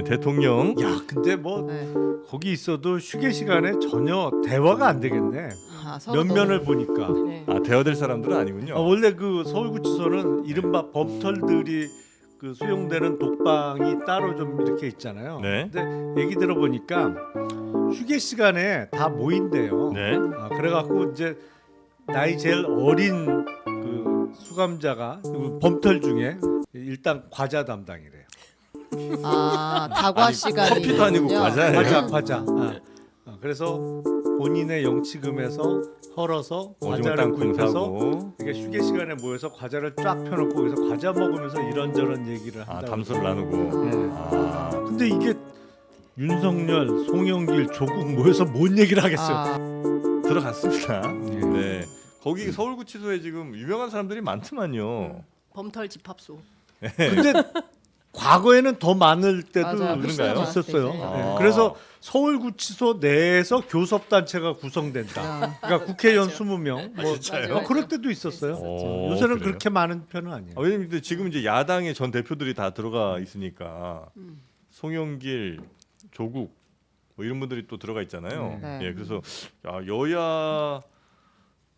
대통령. 야, 근데 뭐 네. 거기 있어도 휴게 시간에 전혀 대화가 안 되겠네. 서로 면면을 너무- 보니까. 네. 대화될 사람들은 아니군요. 원래 그 서울구치소는 이른바 범털들이 그 수용되는 독방이 따로 좀 이렇게 있잖아요. 네. 근데 얘기 들어보니까 휴게 시간에 다 모인대요. 네. 그래갖고 이제 나이 제일 어린 그 수감자가 그 범털 중에 일단 과자 담당이래요. 다과 아니, 시간이 커피도 아니고 과자예요. 과자. 그래서 본인의 영치금에서 헐어서 오징어 과자를 땅콩 구입해서 사고. 이게 휴게 시간에 모여서 과자를 쫙 펴놓고 거기서 과자 먹으면서 이런저런 얘기를 한다고. 담소를 나누고. 네. 근데 이게 윤석열, 송영길, 조국 모여서 뭔 얘기를 하겠어요? 들어갔습니다. 예. 네. 거기 서울구치소에 지금 유명한 사람들이 많더만요. 범털 집합소. 근데 과거에는 더 많을 때도 맞아요. 그런가요? 있었어요. 많았을 때죠. 네. 그래서 서울구치소 내에서 교섭단체가 구성된다. 그러니까 국회의원 맞아요. 20명. 뭐 진짜요? 그럴 때도 있었어요. 오, 요새는 그래요? 그렇게 많은 편은 아니에요. 왜냐면 근데 지금 이제 야당의 전 대표들이 다 들어가 있으니까 음. 송영길, 조국 뭐 이런 분들이 또 들어가 있잖아요. 네. 예, 그래서 여야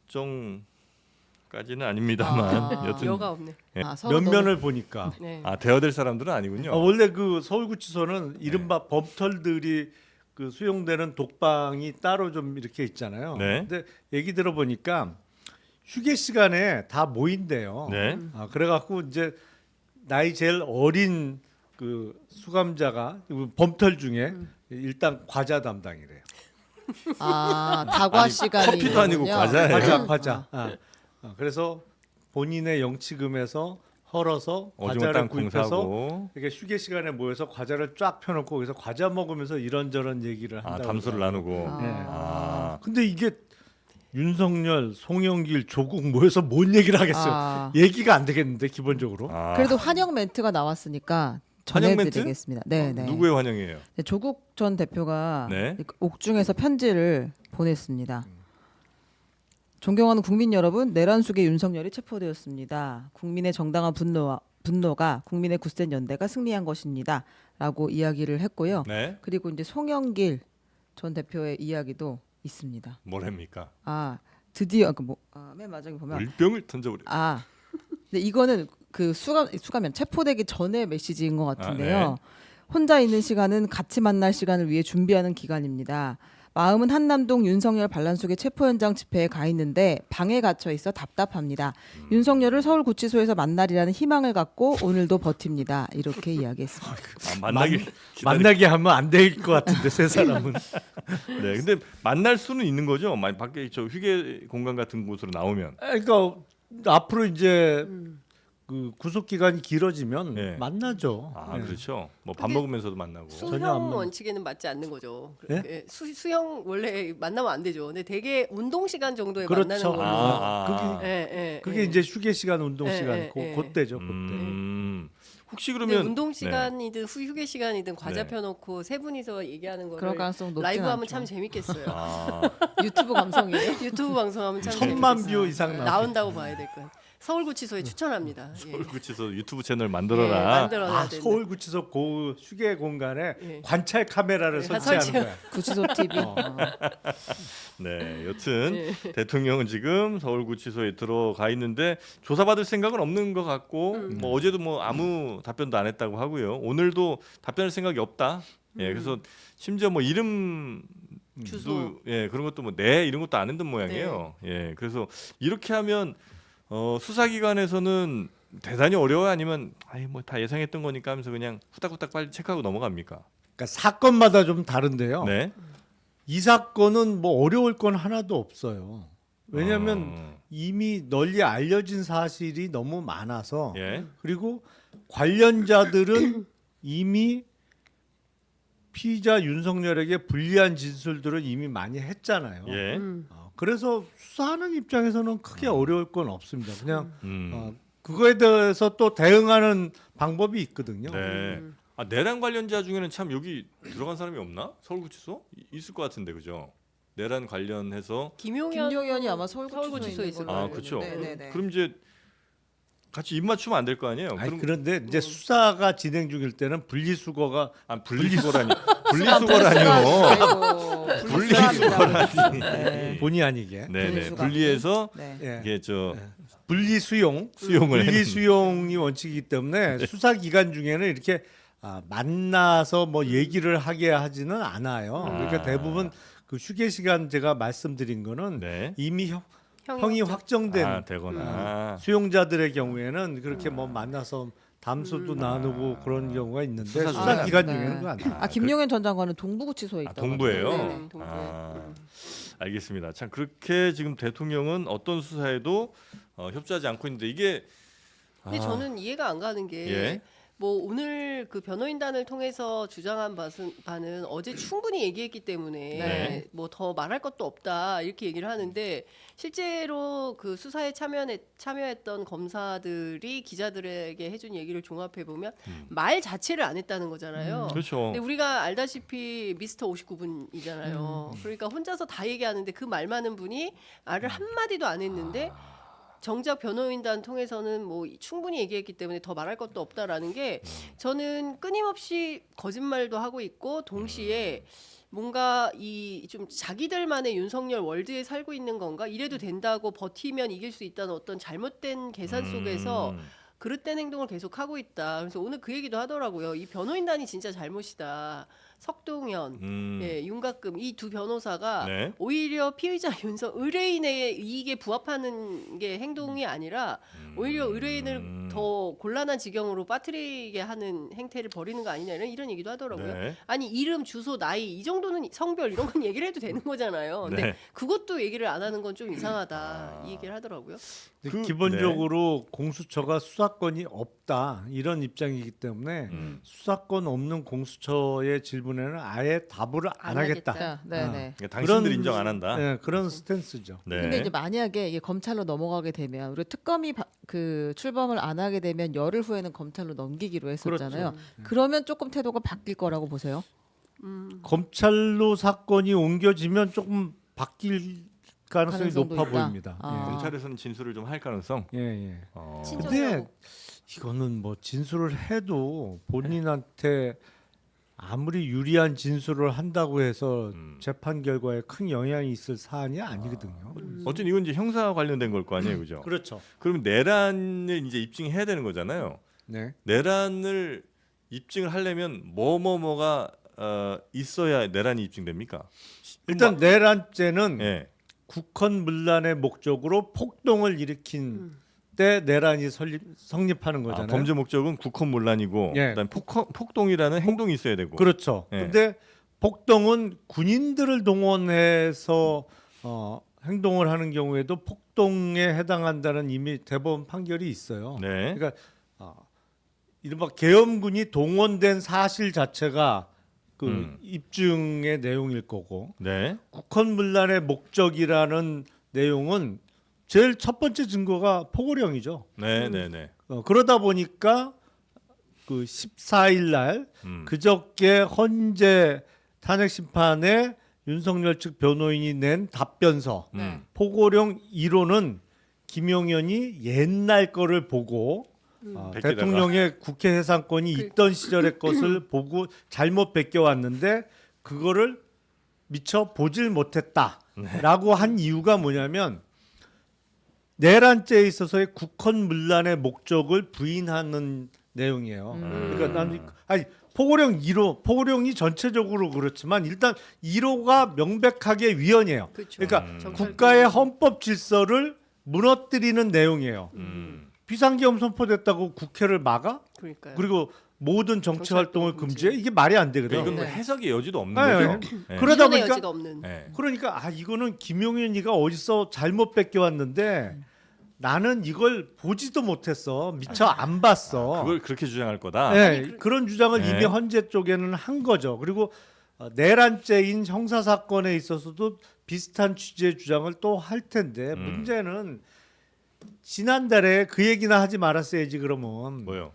정까지는 아닙니다만 여튼 여가 없네. 예. 서로 면면을 보니까 네. 대화될 사람들은 아니군요. 원래 그 서울구치소는 이른바 범털들이 그 수용되는 독방이 따로 좀 이렇게 있잖아요. 네. 근데 얘기 들어보니까 휴게 시간에 다 모인대요. 네. 그래갖고 이제 나이 제일 어린 그 수감자가 그 범털 중에 일단 과자 담당이래요. 다과 아니, 시간이 커피도 아니고 과자예요. 과자. 그래서 본인의 영치금에서 헐어서 오징어 과자를 땅콩 구입해서 사고. 이렇게 휴게 시간에 모여서 과자를 쫙 펴놓고 거기서 과자 먹으면서 이런저런 얘기를 한다고. 담소를 나누고. 네. 근데 이게 윤석열, 송영길, 조국 모여서 뭔 얘기를 하겠어요? 얘기가 안 되겠는데 기본적으로. 그래도 환영 멘트가 나왔으니까 환영 멘트? 전해드리겠습니다. 네. 누구의 환영이에요? 네, 조국 전 대표가 네. 옥중에서 편지를 보냈습니다. 존경하는 국민 여러분, 내란 속에 윤석열이 체포되었습니다. 국민의 정당한 분노가 국민의 굳센 연대가 승리한 것입니다. 라고 이야기를 했고요. 네. 그리고 이제 송영길 전 대표의 이야기도 있습니다. 뭐랍니까? 드디어 맨 마지막에 보면 물병을 던져버려. 근데 이거는 그 수감면 체포되기 전의 메시지인 것 같은데요. 네. 혼자 있는 시간은 같이 만날 시간을 위해 준비하는 기간입니다. 마음은 한남동 윤석열 반란 속의 체포 현장 집회에 가 있는데 방에 갇혀 있어 답답합니다. 윤석열을 서울구치소에서 만나리라는 희망을 갖고 오늘도 버팁니다. 이렇게 이야기했습니다. 만나게 하면 안 될 것 같은데 세 사람은. 네, 근데 만날 수는 있는 거죠. 밖에 저 휴게 공간 같은 곳으로 나오면. 그러니까 앞으로 이제 그 구속 기간이 길어지면 네. 만나죠. 네. 그렇죠. 뭐 밥 그게 먹으면서도 만나고. 전혀 안 수형 맞- 원칙에는 맞지 않는 거죠. 네? 예, 수형 원래 만나면 안 되죠. 근데 되게 운동 시간 정도에 그렇죠. 만나는 걸로. 그게 이제 휴게 시간, 운동 시간 그때죠. 그때. 혹시 근데 그러면 운동 시간이든 휴게 시간이든 과자 네. 펴놓고 세 분이서 얘기하는 그럴 거를 가능성 높진 라이브하면 않죠. 참 재밌겠어요. 유튜브 감성이에요. 유튜브 방송하면 참 1000만 재밌겠어요. 뷰 이상 나온다고 봐야 될 거예요. 서울구치소에 추천합니다. 예. 서울구치소 유튜브 채널 예, 만들어라. 만들어야 된다. 서울구치소 고 휴게 공간에 예. 관찰 카메라를 네, 설치하는 설치해요. 거야. 구치소 TV. 네, 여튼 예. 대통령은 지금 서울구치소에 들어가 있는데 조사받을 생각은 없는 것 같고 뭐 어제도 뭐 아무 답변도 안 했다고 하고요. 오늘도 답변할 생각이 없다. 예, 그래서 심지어 뭐 이름 주소. 예, 그런 것도 뭐 네 이런 것도 안 했던 모양이에요. 예, 그래서 이렇게 하면 수사기관에서는 대단히 어려워요, 아니면 뭐 다 예상했던 거니까 하면서 그냥 후딱후딱 빨리 체크하고 넘어갑니까? 그러니까 사건마다 좀 다른데요. 네. 이 사건은 뭐 어려울 건 하나도 없어요. 왜냐하면 이미 널리 알려진 사실이 너무 많아서 예. 그리고 관련자들은 이미 피의자 윤석열에게 불리한 진술들을 이미 많이 했잖아요. 예. 그래서 수사하는 입장에서는 크게 어려울 건 없습니다. 그냥 음. 그거에 대해서 또 대응하는 방법이 있거든요. 네. 내란 관련자 중에는 참 여기 들어간 사람이 없나? 서울구치소? 있을 것 같은데 그죠? 내란 관련해서 김용현이 김용현이 아마 서울구치소에 서울구치소에 있는 있을 걸로 거예요. 그렇죠. 네네네. 그럼 이제 같이 입 맞추면 안 될 거 아니에요. 아니, 그럼 그런데 이제 수사가 진행 중일 때는 분리수거가 분리수거라니. 분리수거라니요. 아이고, 분리수거라니. 네. 본의 아니게 네네. 분리수거. 분리해서 네. 예. 이게 저 분리수용 수용을 분리수용이 원칙이기 때문에 네. 수사 기간 중에는 이렇게 만나서 뭐 얘기를 하게 하지는 않아요. 그러니까 대부분 그 휴게 시간 제가 말씀드린 거는 네. 이미 형이 확정된 되거나 수용자들의 경우에는 그렇게 뭐 만나서 담소도 나누고 그런 경우가 있는데 수사 수사 중에. 기간 네. 중에는 그거 안 돼요. 김용현 전 장관은 동부구치소에 있다. 동부예요. 네, 동부에. 알겠습니다. 참 그렇게 지금 대통령은 어떤 수사에도 협조하지 않고 있는데 이게 근데 저는 이해가 안 가는 게 예. 뭐 오늘 그 변호인단을 통해서 주장한 바는 어제 충분히 얘기했기 때문에 네. 뭐 더 말할 것도 없다 이렇게 얘기를 하는데 실제로 그 수사에 참여했던 검사들이 기자들에게 해준 얘기를 종합해 보면 말 자체를 안 했다는 거잖아요. 그렇죠. 근데 우리가 알다시피 미스터 59분이잖아요. 그러니까 혼자서 다 얘기하는데 그 말 많은 분이 말을 한 마디도 안 했는데. 정작 변호인단 통해서는 뭐 충분히 얘기했기 때문에 더 말할 것도 없다라는 게 저는 끊임없이 거짓말도 하고 있고 동시에 뭔가 이 좀 자기들만의 윤석열 월드에 살고 있는 건가 이래도 된다고 버티면 이길 수 있다는 어떤 잘못된 계산 속에서 그릇된 행동을 계속 하고 있다. 그래서 오늘 그 얘기도 하더라고요. 이 변호인단이 진짜 잘못이다. 석동현, 예, 윤가끔 이 두 변호사가 네. 오히려 피의자 의뢰인의 이익에 부합하는 게 행동이 아니라 오히려 의뢰인을 더 곤란한 지경으로 빠뜨리게 하는 행태를 벌이는 거 아니냐 이런 얘기도 하더라고요. 네. 아니 이름, 주소, 나이 이 정도는 성별 이런 건 얘기를 해도 되는 거잖아요. 근데 네. 그것도 얘기를 안 하는 건 좀 이상하다 이 얘기를 하더라고요. 근데 기본적으로 공수처가 수사권이 없다 이런 입장이기 때문에 수사권 없는 공수처의 질문에는 아예 답을 안 안 하겠다. 하겠다. 네네. 그러니까 당신들 그런- 인정 안 한다. 네, 그런 스탠스죠. 네. 근데 이제 만약에 이게 검찰로 넘어가게 되면 우리 특검이 그 출범을 안 하게 되면 열흘 후에는 검찰로 넘기기로 했었잖아요. 그러면 조금 태도가 바뀔 거라고 보세요. 검찰로 사건이 옮겨지면 조금 바뀔 가능성이 가능성도 높아 있다. 보입니다. 아. 검찰에서는 진술을 좀 할 가능성. 예, 예. 친정이라고. 근데 이거는 뭐 진술을 해도 본인한테 아무리 유리한 진술을 한다고 해서 재판 결과에 큰 영향이 있을 사안이 아니거든요. 어쨌든 이건 이제 형사 관련된 걸 거 아니에요, 그죠? 그렇죠. 그러면 내란을 이제 입증해야 되는 거잖아요. 네. 내란을 입증을 하려면 뭐가 있어야 내란이 입증됩니까? 일단 내란죄는 예. 국헌 문란의 목적으로 폭동을 일으킨 때 내란이 성립하는 거잖아요. 범죄 목적은 국헌문란이고 예. 그다음 폭동이라는 행동이 있어야 되고. 그렇죠. 예. 근데 폭동은 군인들을 동원해서 행동을 하는 경우에도 폭동에 해당한다는 이미 대법원 판결이 있어요. 네. 그러니까 이른바 계엄군이 동원된 사실 자체가 그 입증의 내용일 거고 네. 국헌문란의 목적이라는 내용은 제일 첫 번째 증거가 포고령이죠. 네, 네, 네. 그러다 보니까 그 14일 날 그저께 헌재 탄핵 심판에 윤석열 측 변호인이 낸 답변서 포고령 1호는 김용현이 옛날 거를 보고 베끼다가. 대통령의 국회 해산권이 있던 시절의 것을 보고 잘못 베껴왔는데 그거를 미처 보질 못했다라고 한 이유가 뭐냐면 내란죄에 있어서의 국헌문란의 목적을 부인하는 내용이에요. 그러니까 나는 포고령 1호, 포고령이 전체적으로 그렇지만 일단 1호가 명백하게 위헌이에요. 그렇죠. 그러니까 국가의 헌법 질서를 무너뜨리는 내용이에요. 비상계엄 선포됐다고 국회를 막아? 그러니까요. 그리고 모든 정치 정치 활동을 활동 금지. 금지해? 이게 말이 안 되거든. 이건 뭐 네. 해석의 여지도 없는 네, 거죠. 네. 그러다 이전의 보니까- 여지가 없는. 네. 그러니까 이거는 김용현이가 어디서 잘못 뺏겨왔는데 나는 이걸 보지도 못했어. 미처 안 봤어. 그걸 그렇게 주장할 거다. 네, 그런 주장을 네. 이미 헌재 쪽에는 한 거죠. 그리고 내란죄인 형사 사건에 있어서도 비슷한 취지의 주장을 또 할 텐데 문제는 지난달에 그 얘기나 하지 말았어야지. 그러면 뭐요?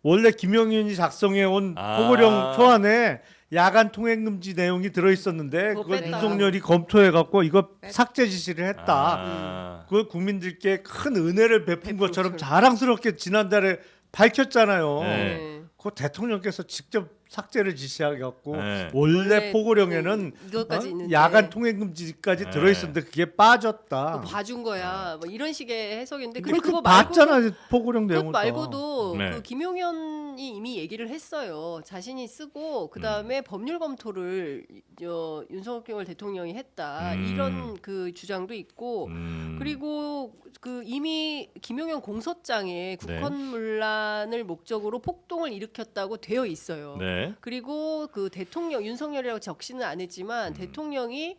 원래 김용현이 작성해 온 아. 포고령 초안에 야간 통행 금지 내용이 들어 있었는데 그거 그걸 뺐다. 윤석열이 검토해 갖고 이거 뺐- 삭제 지시를 했다. 아. 그걸 국민들께 큰 은혜를 베푼 베푼 것처럼 것처럼. 자랑스럽게 지난달에 밝혔잖아요. 네. 그 대통령께서 직접 삭제를 지시해 갖고 네. 원래 포고령에는 이것까지 있는데 야간 통행 금지까지 네. 들어 있었는데 그게 빠졌다. 그거 봐준 거야. 뭐 이런 식의 해석인데 근데 근데 그거 봤잖아 포고령 그것 내용을. 다. 말고도 네. 그 김용현이 이미 얘기를 했어요. 자신이 쓰고 그 다음에 법률 검토를 윤석열 대통령이 했다 이런 그 주장도 있고 그리고 그 이미 김용현 공소장에 국헌문란을 목적으로 폭동을 일으켰다고 되어 있어요. 네. 그리고 그 대통령 윤석열이라고 적시는 안 했지만 대통령이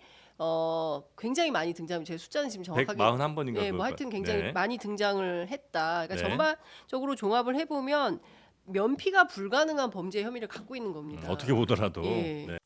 굉장히 많이 등장. 제 숫자는 지금 정확하게 141번인가 네, 뭐 하여튼 굉장히 많이 등장을 했다. 그러니까 네. 전반적으로 종합을 해보면 면피가 불가능한 범죄 혐의를 갖고 있는 겁니다. 어떻게 보더라도 예. 네.